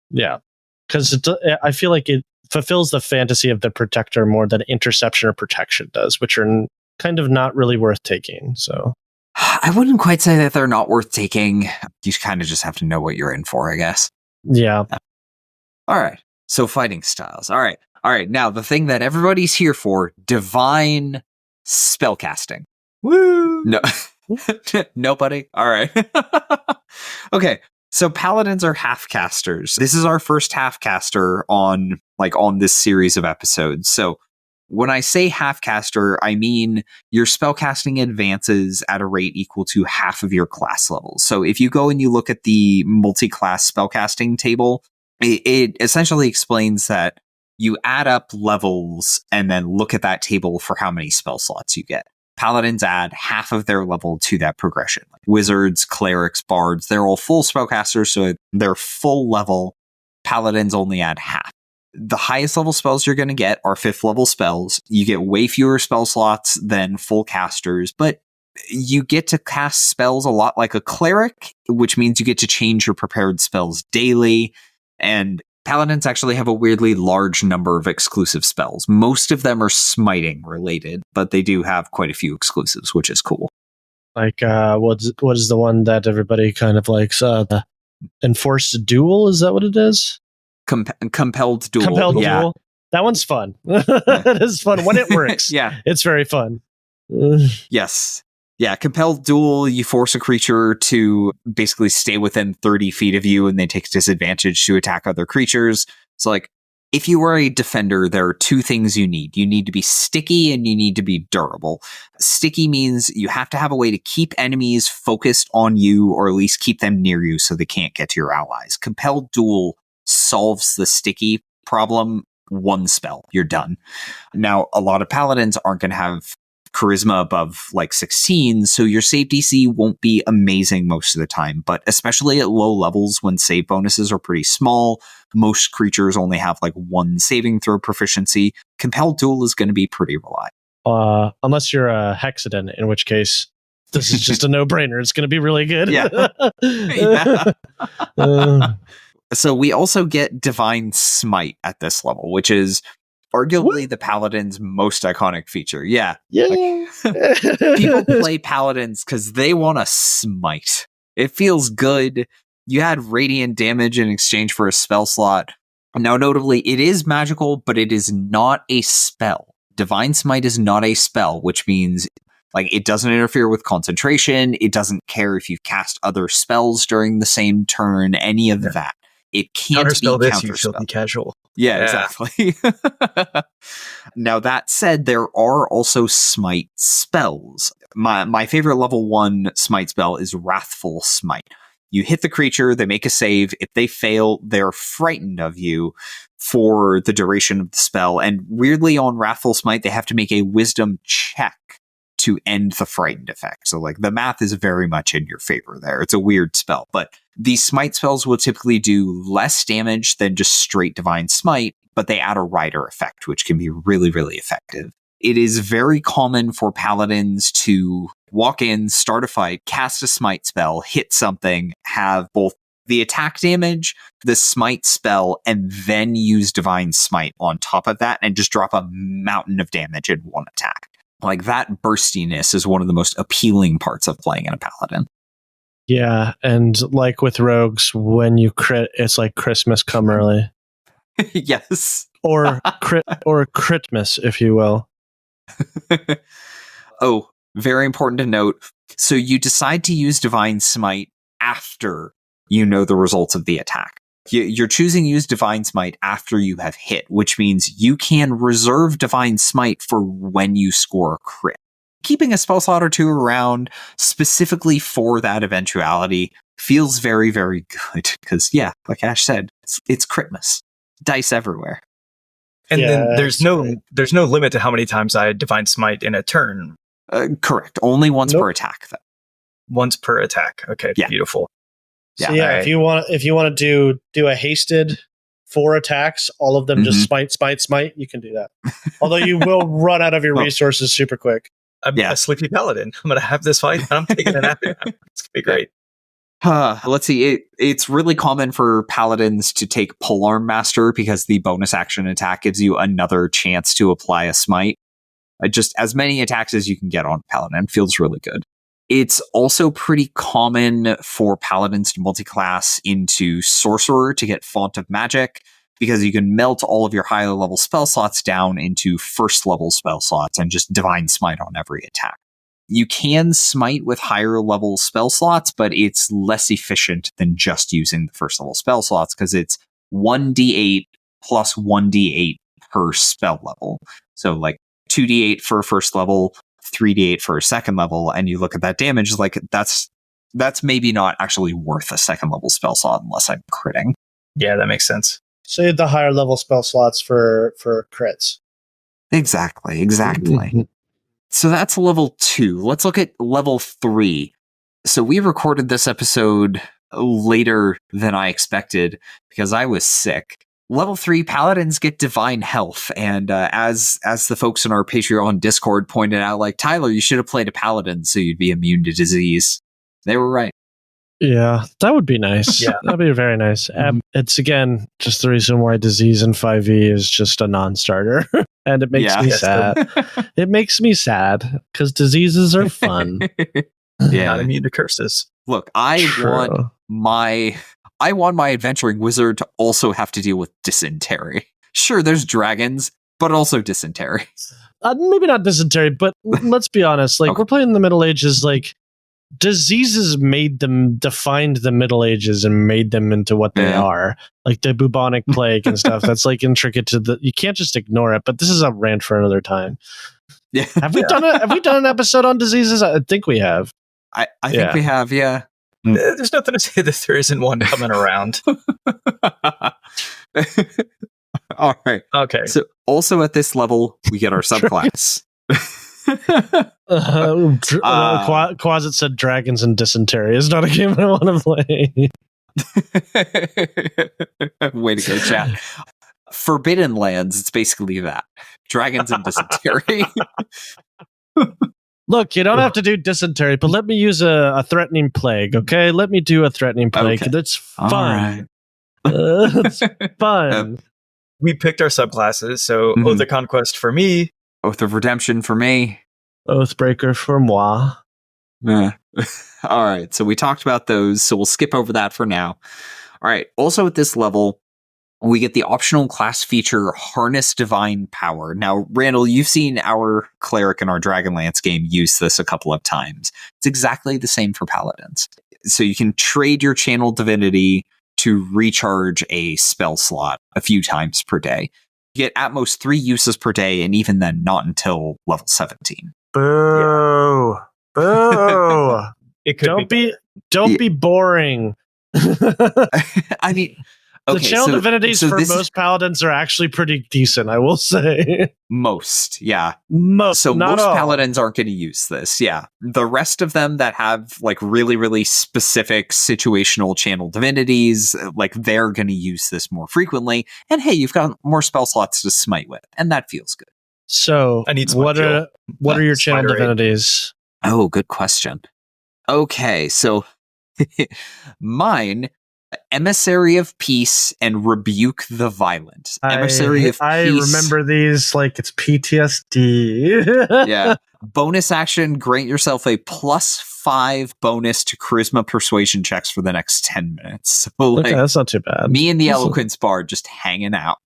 Yeah. Because I feel like it fulfills the fantasy of the protector more than interception or protection does, which are kind of not really worth taking. So I wouldn't quite say that they're not worth taking. You kind of just have to know what you're in for, I guess. Yeah. All right. So fighting styles. All right. Now, the thing that everybody's here for, divine spellcasting. Woo! No. Nobody? All right. Okay. So paladins are half-casters. This is our first half-caster on this series of episodes. So when I say half-caster, I mean your spellcasting advances at a rate equal to half of your class levels. So if you go and you look at the multi-class spellcasting table, it essentially explains that you add up levels and then look at that table for how many spell slots you get. Paladins add half of their level to that progression. Like wizards, clerics, bards, they're all full spellcasters, so they're full level. Paladins only add half. The highest level spells you're going to get are 5th level spells. You get way fewer spell slots than full casters, but you get to cast spells a lot like a cleric, which means you get to change your prepared spells daily. And paladins actually have a weirdly large number of exclusive spells. Most of them are smiting related, but they do have quite a few exclusives, which is cool. Like, what is the one that everybody kind of likes? The enforced duel? Is that what it is? Compelled duel. Compelled duel. That one's fun. It is fun when it works. Yeah. It's very fun. Yes. Yeah, compelled duel, you force a creature to basically stay within 30 feet of you and they take disadvantage to attack other creatures. So like, if you are a defender, there are 2 things you need. You need to be sticky and you need to be durable. Sticky means you have to have a way to keep enemies focused on you or at least keep them near you so they can't get to your allies. Compelled duel solves the sticky problem. 1 spell, you're done. Now, a lot of paladins aren't going to have charisma above like 16, so your save DC won't be amazing most of the time, but especially at low levels when save bonuses are pretty small, most creatures only have like 1 saving throw proficiency, compelled duel is going to be pretty reliable. Unless you're a Hexadin, in which case this is just a no-brainer. It's going to be really good. Yeah. Yeah. So we also get Divine Smite at this level, which is arguably the Paladin's most iconic feature. Yeah. Yeah. People play Paladins because they want to smite. It feels good. You add radiant damage in exchange for a spell slot. Now, notably, it is magical, but it is not a spell. Divine Smite is not a spell, which means like it doesn't interfere with concentration. It doesn't care if you cast other spells during the same turn, any of that. It can't be counterspell this, you counterspell. filthy casual. Yeah, exactly. Now, that said, there are also smite spells. My favorite level 1 smite spell is Wrathful Smite. You hit the creature, they make a save. If they fail, they're frightened of you for the duration of the spell. And weirdly, on Wrathful Smite, they have to make a wisdom check to end the frightened effect. So like the math is very much in your favor there. It's a weird spell, but these smite spells will typically do less damage than just straight divine smite, but they add a rider effect, which can be really, really effective. It is very common for paladins to walk in, start a fight, cast a smite spell, hit something, have both the attack damage, the smite spell, and then use divine smite on top of that and just drop a mountain of damage in one attack. Like that burstiness is one of the most appealing parts of playing in a paladin. Yeah, and like with rogues, when you crit, it's like Christmas come early. Yes. Or Critmas, if you will. Oh, very important to note. So you decide to use Divine Smite after you know the results of the attack. You're choosing to use Divine Smite after you have hit, which means you can reserve Divine Smite for when you score a crit. Keeping a spell slot or two around specifically for that eventuality feels very, very good. Because, yeah, like Ash said, it's Critmas. Dice everywhere. And Yeah, then there's no limit to how many times I Divine Smite in a turn. Correct. Only once per attack, though. Once per attack. Okay, yeah. Beautiful. So yeah, if you want to do a hasted 4 attacks, all of them just smite, you can do that. Although you will run out of your resources super quick. I'm a sleepy paladin. I'm going to have this fight, and I'm taking a nap. It's going to be great. Let's see. It's really common for paladins to take Polearm Master because the bonus action attack gives you another chance to apply a smite. Just as many attacks as you can get on paladin feels really good. It's also pretty common for paladins to multiclass into sorcerer to get Font of Magic, because you can melt all of your higher level spell slots down into first level spell slots and just divine smite on every attack. You can smite with higher level spell slots, but it's less efficient than just using the first level spell slots because it's 1d8 plus 1d8 per spell level. So like 2d8 for a first level, 3d8 for a second level, and you look at that damage, like that's maybe not actually worth a second level spell slot unless I'm critting. Yeah, that makes sense. Save the higher level spell slots for crits. Exactly. So that's level 2. Let's look at level 3. So we recorded this episode later than I expected because I was sick. Level 3 paladins get divine health, and as the folks in our Patreon Discord pointed out, like, Tyler, you should have played a paladin so you'd be immune to disease. They were right. Yeah, that would be nice. Yeah, that'd be very nice. It's again just the reason why disease in 5e is just a non-starter, and it makes me sad. It makes me sad because diseases are fun. Not immune to curses. Look, I want my adventuring wizard to also have to deal with dysentery. Sure, there's dragons, but also dysentery. Maybe not dysentery, but let's be honest. Like, we're playing in the Middle Ages. Like, diseases defined the Middle Ages and made them into what they are. Like the bubonic plague and stuff. That's like intricate to you can't just ignore it. But this is a rant for another time. Yeah. Have we done an episode on diseases? I think we have. I think we have. Yeah. There's nothing to say that there isn't one coming around. All right. Okay. So also at this level, we get our subclass. Quasit said dragons and dysentery is not a game I want to play. Way to go, chat. Forbidden Lands, it's basically that. Dragons and dysentery. Look, you don't have to do dysentery, but let me use a threatening plague, okay? Let me do a threatening plague. Okay. That's All fun. right. It's fun. We picked our subclasses. So Mhm. Oath of Conquest for me. Oath of Redemption for me. Oathbreaker for moi. All right. So we talked about those. So we'll skip over that for now. All right. Also at this level, we get the optional class feature Harness Divine Power. Now, Randall, you've seen our Cleric and our Dragonlance game use this a couple of times. It's exactly the same for Paladins. So you can trade your Channel Divinity to recharge a spell slot a few times per day. You get at most 3 uses per day, and even then, not until level 17. Boo. Boo. It could Don't be boring. I mean, The okay, channel so- divinities so for this- most paladins are actually pretty decent, I will say. Most, yeah. Most, So not most all. paladins aren't going to use this, yeah. The rest of them that have like really, really specific situational channel divinities, like they're going to use this more frequently. And hey, you've got more spell slots to smite with, and that feels good. So, I need some what fuel. are your channel Spider-Aid. divinities? Oh, good question. Okay, so mine, Emissary of Peace and Rebuke the Violent. Emissary of I Peace. remember these like it's PTSD. Yeah. Bonus action, grant yourself a +5 bonus to charisma persuasion checks for the next 10 minutes. So like, Okay, that's not too bad. me and the That's- Eloquence Bard just hanging out.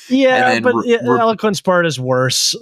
Yeah, and then but Eloquence part is worse.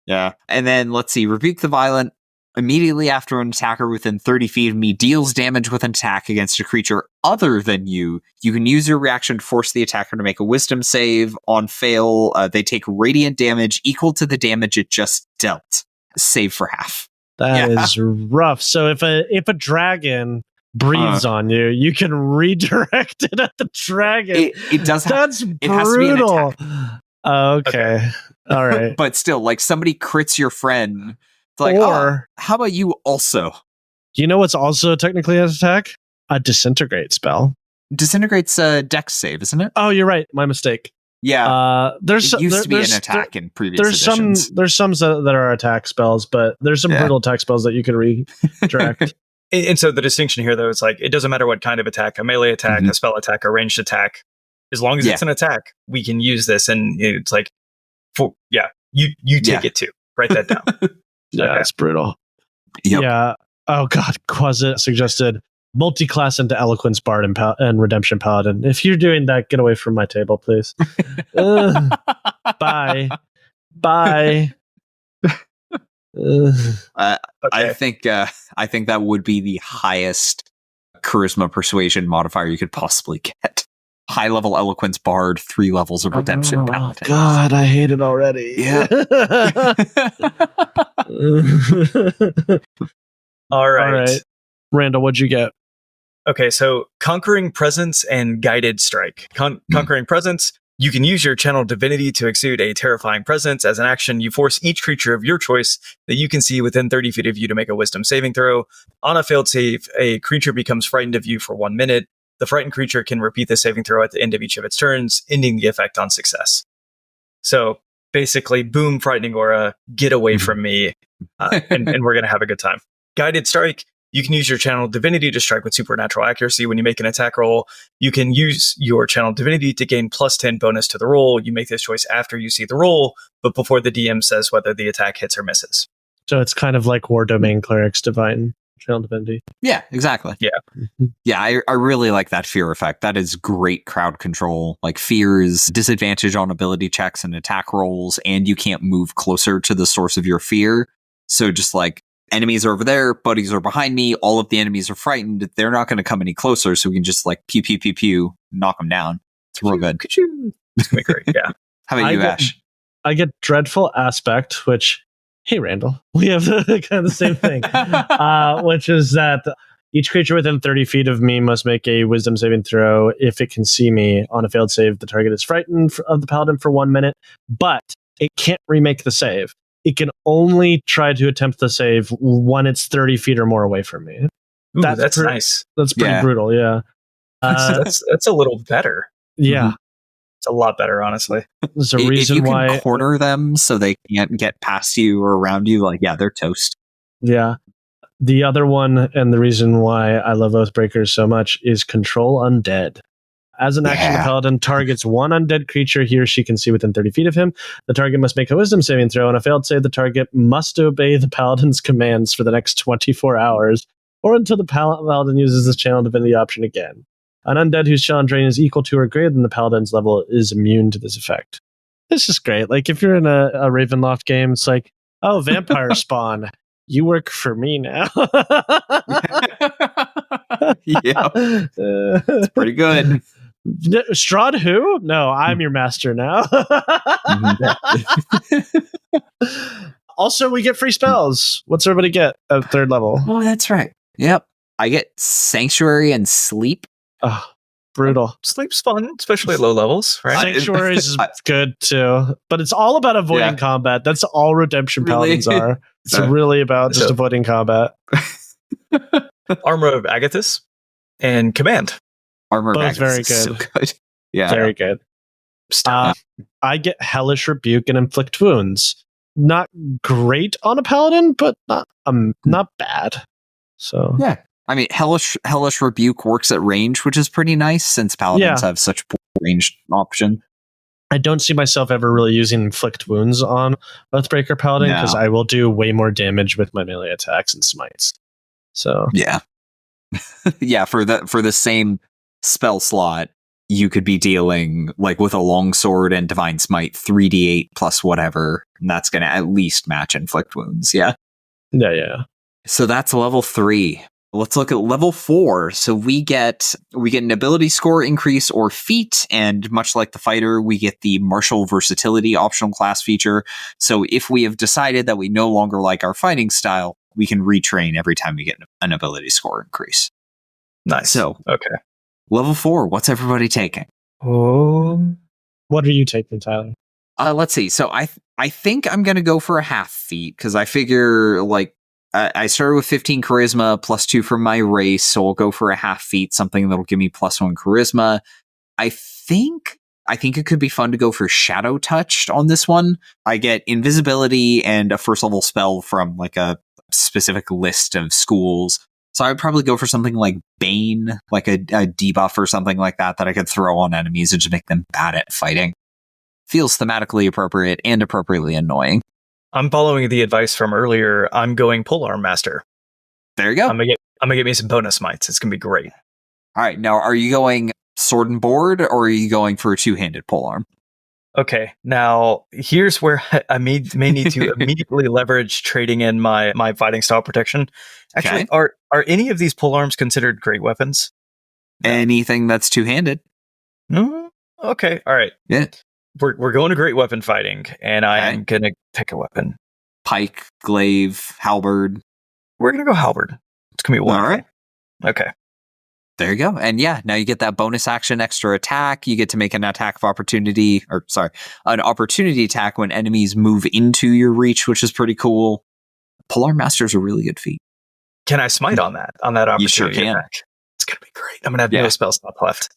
Yeah. And then let's see, Rebuke the Violent. Immediately after an attacker within 30 feet of me deals damage with an attack against a creature other than you, you can use your reaction to force the attacker to make a wisdom save. On fail, they take radiant damage equal to the damage it just dealt. Save for half. That Yeah. is rough. So if a dragon breathes on you, you can redirect it at the dragon. It does have, That's it has to be an brutal. attack. Okay. All right. But still, like somebody crits your friend. It's like, Or- how about you also? Do you know what's also technically an attack? A disintegrate spell. Disintegrate's a dex save, isn't it? Oh, you're right. My mistake. Yeah. There's It used to be an there's- attack in previous There's editions. there's some that are attack spells, but there's some Yeah. brutal attack spells that you can redirect. And so the distinction here, though, is like it doesn't matter what kind of attack, a melee attack, Mhm. a spell attack, a ranged attack. As long as Yeah. it's an attack, we can use this. And it's like, you take Yeah. it too. Write that down. Yeah, Okay. it's brutal. Yep. Yeah. Oh God, Quasit suggested multi-class into Eloquence Bard and Redemption Paladin. If you're doing that, get away from my table, please. Bye. Bye. I Okay. think that would be the highest charisma persuasion modifier you could possibly get. High level eloquence bard, 3 levels of redemption paladin. God, I hate it already. Yeah. All right. All right. Randall, what'd you get? Okay, so Conquering Presence and Guided Strike. Conquering Presence, you can use your channel divinity to exude a terrifying presence. As an action, you force each creature of your choice that you can see within 30 feet of you to make a wisdom saving throw. On a failed save, a creature becomes frightened of you for 1 minute. The frightened creature can repeat the saving throw at the end of each of its turns, ending the effect on success. So basically, boom, frightening aura, get away from me, and we're going to have a good time. Guided Strike, you can use your channel divinity to strike with supernatural accuracy when you make an attack roll. You can use your channel divinity to gain +10 bonus to the roll. You make this choice after you see the roll, but before the DM says whether the attack hits or misses. So it's kind of like War Domain Cleric's Divine Channel Divinity. Yeah, exactly. Yeah, I really like that fear effect. That is great crowd control. Like fear is disadvantage on ability checks and attack rolls, and you can't move closer to the source of your fear. So just like enemies are over there, buddies are behind me, all of the enemies are frightened. They're not going to come any closer, so we can just like pew pew pew pew, knock them down. It's real good. Could you? It's gonna be great. Yeah. How about you, Ash? I get Dreadful Aspect, which, hey, Randall, we have kind of the same thing, which is that each creature within 30 feet of me must make a wisdom saving throw. If it can see me on a failed save, the target is frightened of the paladin for 1 minute, but it can't remake the save. It can only try to attempt the save when it's 30 feet or more away from me. Ooh, That's that's pretty- nice. That's pretty Yeah. brutal, yeah. That's a little better. Yeah. It's a lot better, honestly. There's a If reason you can why. corner them so they can't get past you or around you, like, yeah, they're toast. Yeah. The other one, and the reason why I love Oathbreakers so much, is Control Undead. As an action, the paladin targets one undead creature he or she can see within 30 feet of him. The target must make a wisdom saving throw, and a failed save, the target must obey the paladin's commands for the next 24 hours, or until the paladin uses this channel divinity option again. An undead whose challenge rating is equal to or greater than the paladin's level is immune to this effect. It's just great. Like, if you're in a Ravenloft game, it's like, oh, vampire spawn. You work for me now. Yeah, it's pretty good. Strahd who? No, I'm your master now. Also, we get free spells. What's everybody get at 3rd level? Oh, that's right. Yep. I get Sanctuary and Sleep. Oh, brutal. Sleep's fun, especially at low levels, right? Sanctuaries is good too, but it's all about avoiding combat. That's all Redemption Paladins are. It's really about just avoiding combat. Armor of Agathis and Command. Armor of Both Agathis very is good. so good. Yeah. Very good. I get Hellish Rebuke and Inflict Wounds. Not great on a paladin, but not bad. So yeah. I mean, Hellish Rebuke works at range, which is pretty nice since paladins have such poor ranged option. I don't see myself ever really using Inflict Wounds on Oathbreaker Paladin because I will do way more damage with my melee attacks and smites. So yeah, yeah. For the same spell slot, you could be dealing like with a longsword and divine smite 3d8 plus whatever, and that's going to at least match Inflict Wounds. Yeah. So that's level 3. Let's look at level 4. So we get an ability score increase or feat, and much like the fighter, we get the martial versatility optional class feature. So if we have decided that we no longer like our fighting style, we can retrain every time we get an ability score increase. Nice. So okay, level 4. What's everybody taking? What are you taking, Tyler? Let's see. So I think I'm gonna go for a half feat because I figure like. I started with 15 charisma plus 2 from my race, so I'll go for a half feat, something that'll give me plus 1 charisma. I think it could be fun to go for Shadow Touched on this one. I get invisibility and a 1st level spell from like a specific list of schools. So I would probably go for something like Bane, like a debuff or something like that I could throw on enemies and just make them bad at fighting. Feels thematically appropriate and appropriately annoying. I'm following the advice from earlier. I'm going Polearm Master. There you go. I'm gonna get me some bonus smites. It's gonna be great. All right, now are you going sword and board or are you going for a 2-handed polearm? Okay, now here's where I may need to immediately leverage trading in my fighting style protection. Actually, are any of these polearms considered great weapons? Anything that's 2-handed. Okay, all right. Yeah. We're going to great weapon fighting, and I am gonna pick a weapon. Pike, glaive, halberd. We're gonna go halberd. It's gonna be one. All right. Okay. There you go. And yeah, now you get that bonus action extra attack. You get to make an attack of opportunity, an opportunity attack when enemies move into your reach, which is pretty cool. Polearm Master is a really good feat. Can I smite on that opportunity? You sure can. Attack? It's gonna be great. I'm gonna have no spell slot left.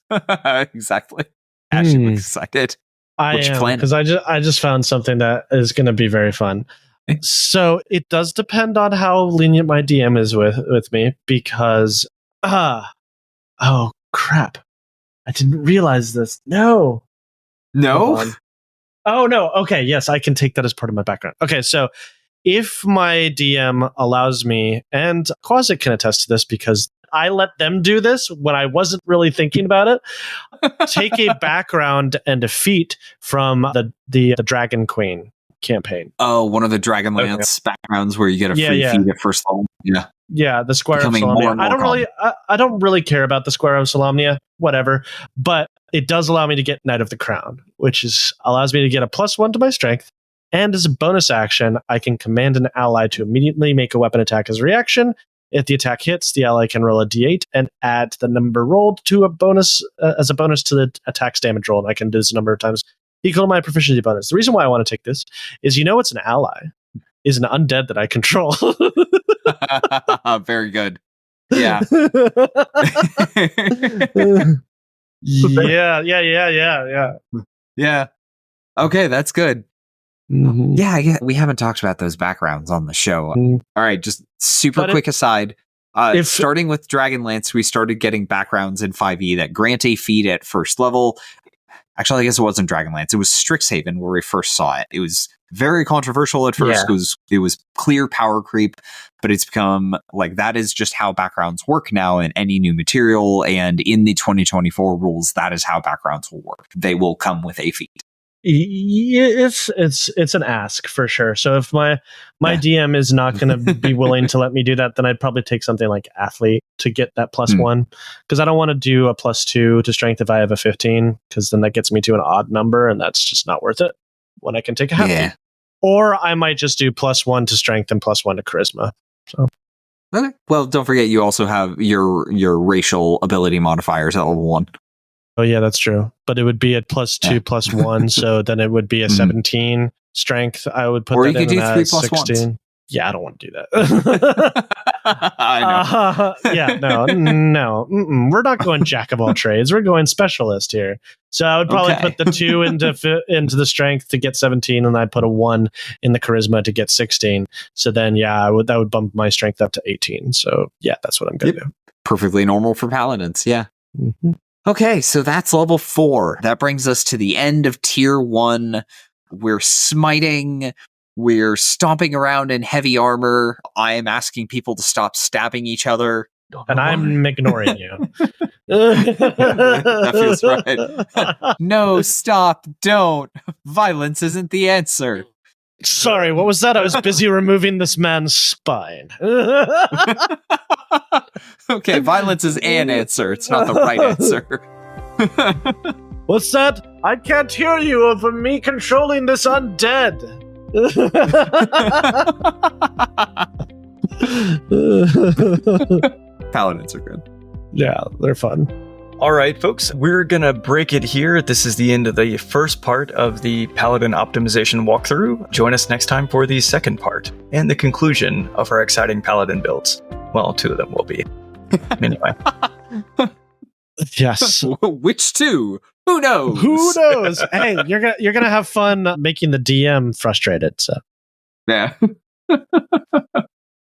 Exactly. Ash, you look excited. I am, because I just found something that is going to be very fun. So it does depend on how lenient my DM is with me, because oh crap, I didn't realize this. No. Oh no. Okay, yes, I can take that as part of my background. Okay, so if my DM allows me, and Quasic can attest to this because I let them do this when I wasn't really thinking about it, take a background and a feat from the Dragon Queen campaign. Oh, one of the Dragonlance backgrounds where you get a free feat at first level. Yeah, the Squire of Solamnia. I don't really care about the Squire of Solamnia, whatever, but it does allow me to get Knight of the Crown, which allows me to get a +1 to my strength. And as a bonus action, I can command an ally to immediately make a weapon attack as a reaction. If the attack hits, the ally can roll a d8 and add the number rolled to a bonus as a bonus to the attack's damage roll. And I can do this a number of times equal to my proficiency bonus. The reason why I want to take this is, it's an ally, is an undead that I control. Very good. Yeah. Yeah. Yeah. Okay, that's good. Mm-hmm. Yeah, we haven't talked about those backgrounds on the show. All right, just super quick aside. Starting with Dragonlance, we started getting backgrounds in 5e that grant a feat at first level. Actually, I guess it wasn't Dragonlance. It was Strixhaven where we first saw it. It was very controversial at first. Yeah. It was clear power creep, but it's become like that is just how backgrounds work now in any new material. And in the 2024 rules, that is how backgrounds will work. They will come with a feat. Yeah, it's an ask for sure. So if my DM is not going to be willing to let me do that, then I'd probably take something like Athlete to get that +1, because I don't want to do a +2 to strength if I have a 15, because then that gets me to an odd number, and that's just not worth it when I can take a Athlete. Yeah. Or I might just do +1 to strength and +1 to charisma. So. Okay. Well, don't forget you also have your racial ability modifiers at level 1. Oh yeah, that's true. But it would be at +2 +1, so then it would be a 17 strength. I would put or that you could in do 3 as + 16. 1s. Yeah, I don't want to do that. I know. Yeah, no. We're not going jack of all trades. We're going specialist here. So I would probably put the 2 into the strength to get 17, and I'd put a 1 in the charisma to get 16. So then, that would bump my strength up to 18. So yeah, that's what I'm going to do. Perfectly normal for paladins. Yeah. Mm-hmm. Okay, so that's level 4. That brings us to the end of tier 1. We're smiting. We're stomping around in heavy armor. I am asking people to stop stabbing each other. And I'm ignoring you. That feels right. No, stop, don't. Violence isn't the answer. Sorry, what was that? I was busy removing this man's spine. Okay, violence is an answer. It's not the right answer. What's that? I can't hear you over me controlling this undead. Paladins are good. Yeah, they're fun. All right, folks, we're going to break it here. This is the end of the first part of the Paladin optimization walkthrough. Join us next time for the second part and the conclusion of our exciting Paladin builds. Well, 2 of them will be. Anyway. Yes. Which 2? Who knows? Who knows? Hey, you're gonna have fun making the DM frustrated. So. Yeah.